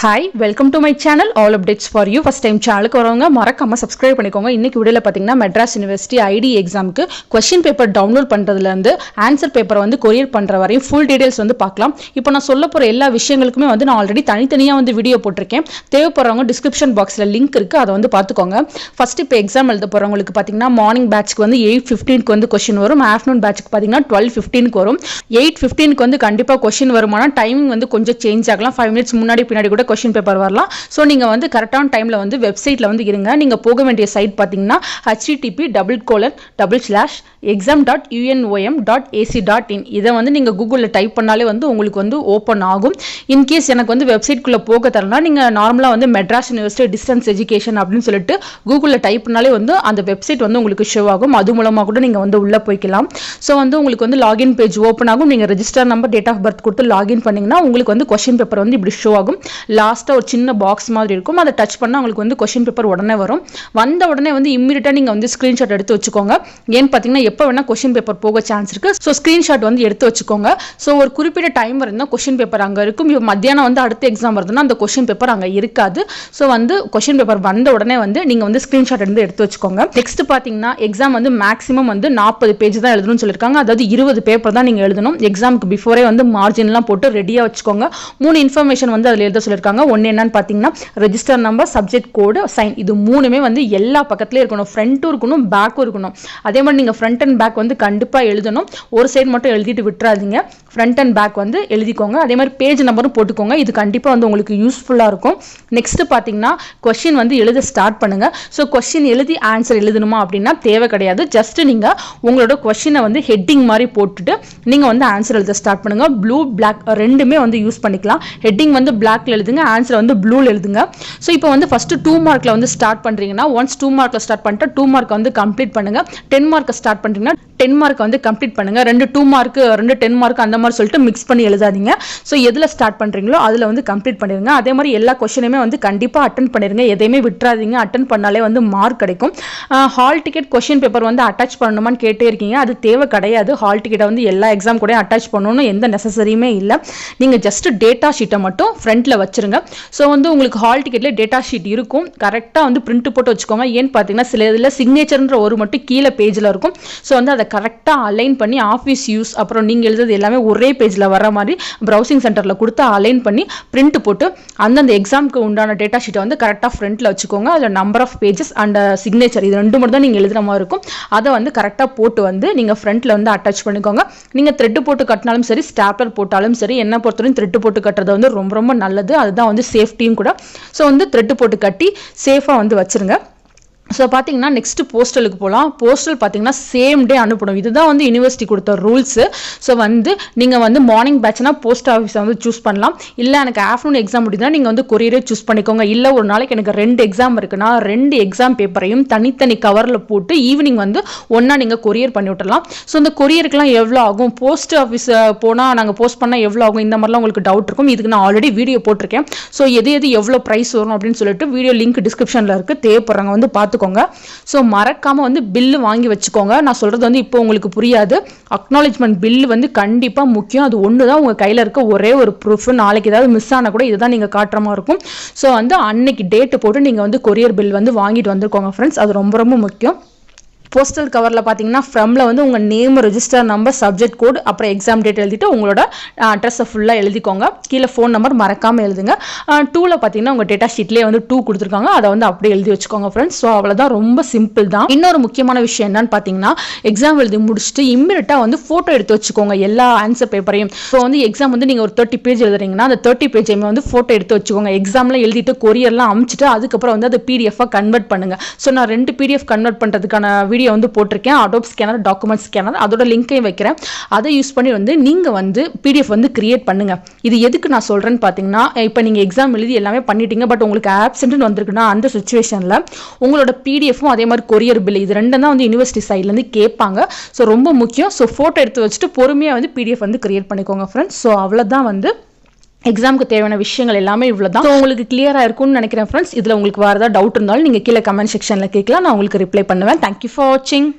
Hi welcome to my channel all updates for you. First time சேனலுக்கு வரவங்க மறக்காம subscribe பண்ணிக்கோங்க. இன்னைக்கு வீடியோவில் பார்த்தீங்கன்னா மெட்ராஸ் யூனிவர்சிட்டி ஐடி எக்ஸாமுக்கு கொஸ்டின் பேப்பர் டவுன்லோட் பண்ணுறதுலேருந்து ஆன்சர் பேப்பரை வந்து கொரியர் பண்ணுற வரையும் ஃபுல் டீடைல்ஸ் வந்து பார்க்கலாம். இப்போ நான் சொல்ல போகிற எல்லா விஷயங்களுக்குமே வந்து நான் ஆல்ரெடி தனித்தனியாக வந்து வீடியோ போட்டிருக்கேன். தேவைப்படுறவங்க டிஸ்கிரிப்ஷன் பாக்ஸில் லிங்க் இருக்குது, அதை வந்து பார்த்துக்கோங்க. ஃபர்ஸ்ட் இப்போ எக்ஸாம் எழுத போகிறவங்களுக்கு பார்த்தீங்கன்னா மார்னிங் பேட்ச்க்கு வந்து 8:15 வந்து கொஸ்டின் வரும். ஆஃப்டர்நூன் பேட்ச்க்கு பார்த்தீங்கன்னா 12:15 வரும். 8:15 வந்து கண்டிப்பாக கொஸ்டின் வருமானா டைமிங் வந்து கொஞ்சம் சேஞ்ச் ஆகலாம். 5 minutes முன்னாடி பின்னாடி கூட கொஸ்டின் பேப்பர் வரலாம். ஸோ நீங்கள் வந்து கரெக்டான டைமில் வந்து வெப்சைட்டில் வந்து இருங்க. நீங்கள் போக வேண்டிய சைட் பார்த்தீங்கன்னா http://exam.unom.ac.in. இதை வந்து நீங்கள் கூகுளில் டைப் பண்ணாலே வந்து உங்களுக்கு வந்து ஓப்பன் ஆகும். இன்கேஸ் எனக்கு வந்து வெப்சைட்குள்ளே போக தரலாம், நீங்கள் நார்மலாக வந்து மெட்ராஸ் யூனிவர்சிட்டி டிஸ்டன்ஸ் எஜுகேஷன் அப்படின்னு சொல்லிட்டு கூகுளில் டைப் பண்ணாலே வந்து அந்த வெப்சைட் வந்து உங்களுக்கு ஷோ ஆகும். அது மூலமாக கூட நீங்கள் வந்து உள்ளே போய்க்கலாம். ஸோ வந்து உங்களுக்கு வந்து லாகின் பேஜ் ஓப்பன் ஆகும். நீங்கள் register number date of birth கொடுத்து லாகின் பண்ணிங்கன்னா உங்களுக்கு வந்து கொஸ்டின் பேப்பர் வந்து இப்படி ஷோ ஆகும். லாஸ்ட்டாக ஒரு சின்ன பாக்ஸ் மாதிரி இருக்கும், அதை டச் பண்ணால் உங்களுக்கு வந்து கொஸ்டின் பேப்பர் உடனே வரும். வந்த உடனே வந்து இம்மீடியட்டாக நீங்கள் வந்து ஸ்க்ரீன்ஷாட் எடுத்து வச்சுக்கோங்க. ஏன்னு பார்த்தீங்கன்னா எப்போ வேணால் கொஸ்டின் பேப்பர் போக சான்ஸ் இருக்குது. ஸோ ஸ்க்ரீன்ஷாட் வந்து எடுத்து வச்சுக்கோங்க. ஸோ ஒரு குறிப்பிட்ட டைம் இருந்தால் கொஸ்டின் பேப்பர் அங்கே இருக்கும். இப்போ மத்தியானம் வந்து அடுத்த எக்ஸாம் வருதுன்னா அந்த கொஸ்டின் பேப்பர் அங்கே இருக்காது. ஸோ வந்து கொஸ்டின் பேப்பர் வந்த உடனே வந்து நீங்கள் வந்து ஸ்க்ரீன்ஷாட் எடுத்து வச்சுக்கோங்க. நெக்ஸ்ட் பார்த்தீங்கன்னா எக்ஸாம் வந்து மேக்ஸிமம் வந்து 40 பேஜ் தான் எழுதணும்னு சொல்லியிருக்காங்க. அதாவது 20 பேப்பர் தான் நீங்கள் எழுதணும். எக்ஸாமுக்கு பிஃபோரே வந்து மார்ஜின்லாம் போட்டு ரெடியாக வச்சுக்கோங்க. 3 இன்ஃபர்மேஷன் வந்து அதில் எழுத சொல்லியிருக்காங்க. ஒன்று என்னன்னு பார்த்தீங்கன்னா register number, subject code, sign. இது மூணுமே வந்து எல்லா பக்கத்துலேயும் இருக்கணும். ஃப்ரண்ட்டும் இருக்கணும், பேக்கும் இருக்கணும். அதே மாதிரி நீங்கள் ஃப்ரண்ட் அண்ட் பேக் வந்து கண்டிப்பாக எழுதணும். ஒரு சைடு மட்டும் எழுதிட்டு விட்டுறாதீங்க. ஃப்ரண்ட் அண்ட் பேக் வந்து எழுதிக்கோங்க. அதே மாதிரி பேஜ் நம்பரும் போட்டுக்கோங்க. இது கண்டிப்பாக வந்து உங்களுக்கு யூஸ்ஃபுல்லாக இருக்கும். நெக்ஸ்ட் பார்த்தீங்கன்னா கொஸ்டின் வந்து எழுத ஸ்டார்ட் பண்ணுங்க. ஸோ கொஸ்டின் எழுதி ஆன்சர் எழுதணுமா அப்படின்னா தேவை கிடையாது. ஜஸ்ட் நீங்கள் உங்களோட கொஸ்டினை வந்து ஹெட்டிங் மாதிரி போட்டுட்டு நீங்கள் வந்து ஆன்சர் எழுத ஸ்டார்ட் பண்ணுங்க. ப்ளூ பிளாக் ரெண்டுமே வந்து யூஸ் பண்ணிக்கலாம். ஹெட்டிங் வந்து பிளாக்ல எழுதுங்க, ஆன்சர் வந்து ப்ளூல எழுதுங்க. ஸோ இப்போ வந்து ஃபர்ஸ்ட் 2 மார்க்ல வந்து ஸ்டார்ட் பண்றீங்கன்னா ஒன்ஸ் 2 மார்க்ல ஸ்டார்ட் பண்ணிட்டு 2 மார்க் வந்து கம்ப்ளீட் பண்ணுங்க. 10 மார்க் ஸ்டார்ட் பண்றீங்கன்னா 10 மார்க் வந்து கம்ப்ளீட் பண்ணுங்க. 2 மார்க் 2 10 மார்க் அந்த மாதிரி சொல்லிட்டு மிக்ஸ் பண்ணி எழுதாதீங்க. ஸோ எதுல ஸ்டார்ட் பண்றீங்களோ அதுல வந்து கம்ப்ளீட் பண்ணிருங்க. அதே மாதிரி எல்லா கொஸ்டினுமே வந்து கண்டிப்பா அட்டென்ட் பண்ணிருங்க. எதையுமே விட்டுறாதீங்க. அட்டென்ட் பண்ணாலே வந்து மார்க் கிடைக்கும். ஹால் டிக்கெட் கொஸ்டின் பேப்பர் வந்து அட்டாச் பண்ணணுமான்னு கேட்டே இருக்கீங்க. அது தேவை கிடையாது. ஹால் டிக்கெட்டை வந்து எல்லா எக்ஸாம் கூட அட்டாச் பண்ணணும்னு எந்த நெசசரியுமே இல்லை. நீங்க ஜஸ்ட் டேட்டா ஷீட்டை மட்டும் ஃப்ரண்ட்ல வச்சிருங்க. ஸோ வந்து உங்களுக்கு ஹால் டிக்கெட்ல டேட்டா ஷீட் இருக்கும். கரெக்டாக வந்து பிரிண்ட் போட்டு வச்சுக்கோங்க. ஏன்னு பார்த்தீங்கன்னா சில இதில் சிக்னேச்சர்ன்ற ஒரு மட்டும் கீழே பேஜில் இருக்கும். ஸோ வந்து அதை கரெக்டாக அலைன் பண்ணி ஆஃபீஸ் யூஸ் அப்புறம் நீங்கள் எழுதுறது எல்லாமே ஒரே பேஜில் வர மாதிரி ப்ரௌசிங் சென்டரில் கொடுத்து அலைன் பண்ணி பிரிண்ட் போட்டு அந்தந்த எக்ஸாமுக்கு உண்டான டேட்டா ஷீட்டை வந்து கரெக்டாக ஃப்ரண்ட்டில் வச்சுக்கோங்க. அதில் number of pages and signature இது ரெண்டு மட்டும் தான் நீங்கள் எழுதுற மாதிரி இருக்கும். அதை வந்து கரெக்டாக போட்டு வந்து நீங்கள் ஃப்ரண்ட்டில் வந்து அட்டாச் பண்ணிக்கோங்க. நீங்கள் த்ரெட் போட்டு கட்டினாலும் சரி, ஸ்டாப்லர் போட்டாலும் சரி, என்ன பொறுத்தவரைக்கும் த்ரெட் போட்டு கட்டுறது வந்து ரொம்ப ரொம்ப நல்லது. அதுதான் வந்து சேஃப்டியும் கூட. ஸோ வந்து த்ரெட் போட்டு கட்டி சேஃபாக வந்து வச்சிருங்க. ஸோ பார்த்தீங்கன்னா நெக்ஸ்ட் போஸ்டலுக்கு போகலாம். போஸ்டல் பார்த்தீங்கன்னா சேம் டே அனுப்பணும். இதுதான் வந்து யூனிவர்சிட்டி கொடுத்த ரூல்ஸு. ஸோ வந்து நீங்கள் வந்து மார்னிங் பேட்ச்னா போஸ்ட் ஆஃபீஸை வந்து சூஸ் பண்ணலாம். இல்லை எனக்கு ஆஃப்டர்நூன் எக்ஸாம் முடியுதுன்னா நீங்கள் வந்து கொரியரே சூஸ் பண்ணிக்கோங்க. இல்லை ஒரு நாளைக்கு எனக்கு 2 எக்ஸாம் இருக்குன்னா 2 எக்ஸாம் பேப்பரையும் தனித்தனி கவரில் போட்டு ஈவினிங் வந்து ஒன்றா நீங்கள் கொரியர் பண்ணி விட்டுடலாம். ஸோ இந்த கொரியருக்குலாம் எவ்வளோ ஆகும், போஸ்ட் ஆஃபீஸ் போனால் நாங்கள் போஸ்ட் பண்ணால் எவ்வளோ ஆகும், இந்த மாதிரிலாம் உங்களுக்கு டவுட் இருக்கும். இதுக்கு நான் ஆல்ரெடி வீடியோ போட்டிருக்கேன். ஸோ எது எவ்வளோ ப்ரைஸ் வரும் அப்படின்னு சொல்லிட்டு வீடியோ லிங்க் டிஸ்கிரிப்ஷனில் இருக்குது. தேவைப்படுறவங்க வந்து பார்த்துக்கோங்க. ஸோ மறக்காம வந்து பில்லு வாங்கி வச்சுக்கோங்க. நான் சொல்றது வந்து இப்போ உங்களுக்கு புரியாது. அக்னாலஜ்மெண்ட் பில்லு வந்து கண்டிப்பாக முக்கியம். அது ஒன்று தான் உங்கள் கையில் இருக்க ஒரே ஒரு ப்ரூஃப். நாளைக்கு ஏதாவது மிஸ் ஆனால் கூட இதுதான் நீங்கள் காட்டுற மாதிரி இருக்கும். ஸோ வந்து அன்னைக்கு டேட்டு போட்டு நீங்கள் வந்து கொரியர் பில் வந்து வாங்கிட்டு வந்துருக்கோங்க ஃப்ரெண்ட்ஸ். அது ரொம்ப ரொம்ப முக்கியம். போஸ்டல் கவரில் பார்த்தீங்கன்னா ஃப்ரம்ல வந்து உங்கள் name, register number, subject code அப்புறம் எக்ஸாம் டேட் எழுதிட்டு உங்களோட அட்ரஸை ஃபுல்லாக எழுதிக்கோங்க. கீழே ஃபோன் நம்பர் மறக்காமல் எழுதுங்க. 2ல் பார்த்தீங்கன்னா உங்கள் டேட்டா ஷீட்லேயே வந்து 2 கொடுத்துருக்காங்க. அதை வந்து அப்படியே எழுதி வச்சுக்கோங்க ஃப்ரெண்ட்ஸ். ஸோ அவ்வளோதான், ரொம்ப சிம்பிள் தான். இன்னொரு முக்கியமான விஷயம் என்னன்னு பார்த்தீங்கன்னா எக்ஸாம் எழுதி முடிச்சுட்டு இம்மிடியட்டாக வந்து ஃபோட்டோ எடுத்து வச்சுக்கோங்க எல்லா ஆன்சர் பேப்பரையும். ஸோ வந்து எக்ஸாம் வந்து நீங்கள் ஒரு 30 பேஜ் எழுதுறீங்கன்னா அந்த 30 பேஜையுமே வந்து ஃபோட்டோ எடுத்து வச்சுக்கோங்க. எக்ஸாம்லாம் எழுதிட்டு கொரியர்லாம் அனுப்பிச்சிட்டு அதுக்கப்புறம் வந்து அதை PDF-ஆக கன்வெர்ட் பண்ணுங்க. ஸோ நான் 2 PDF கன்வெர்ட் பண்ணுறதுக்கான வீடியோ வந்து போட்டிருக்கேன். அடோப் ஸ்கேனர், டாக்குமெண்ட் ஸ்கேனர், அதோட லிங்கையும் வைக்கிறேன். அதை யூஸ் பண்ணி வந்து நீங்க வந்து PDF வந்து கிரியேட் பண்ணுங்க. இது எதுக்கு நான் சொல்றேன்னு பாத்தீங்கன்னா இப்போ நீங்க எக்ஸாம் எழுதி எல்லாமே பண்ணிட்டீங்க, பட் உங்களுக்கு ஆப்சென்ட் வந்திருக்குன்னா அந்த சிச்சுவேஷன்ல உங்களோட PDF-ம் அதே மாதிரி கொரியர் பில் இது ரெண்டும் தான் வந்து யூனிவர்சிட்டி சைட்ல இருந்து கேட்பாங்க. ஸோ ரொம்ப முக்கியம். ஸோ போட்டோ எடுத்து வச்சுட்டு பொறுமையா வந்து PDF வந்து கிரியேட் பண்ணிக்கோங்க ஃப்ரெண்ட்ஸ். ஸோ அவ்வளவுதான் வந்து எக்ஸாமுக்கு தேவையான விஷயங்கள் எல்லாமே இவ்வளவுதான். உங்களுக்கு கிளியரா இருக்கும்னு நினைக்கிறேன் ஃப்ரெண்ட்ஸ். இதுல உங்களுக்கு வேற ஏதாவது டவுட் இருந்தாலும் நீங்க கீழே கமெண்ட் செக்ஷன்ல கேட்கலாம். நான் உங்களுக்கு ரிப்ளை பண்ணுவேன். தேங்க்யூ ஃபார் வாட்சிங்.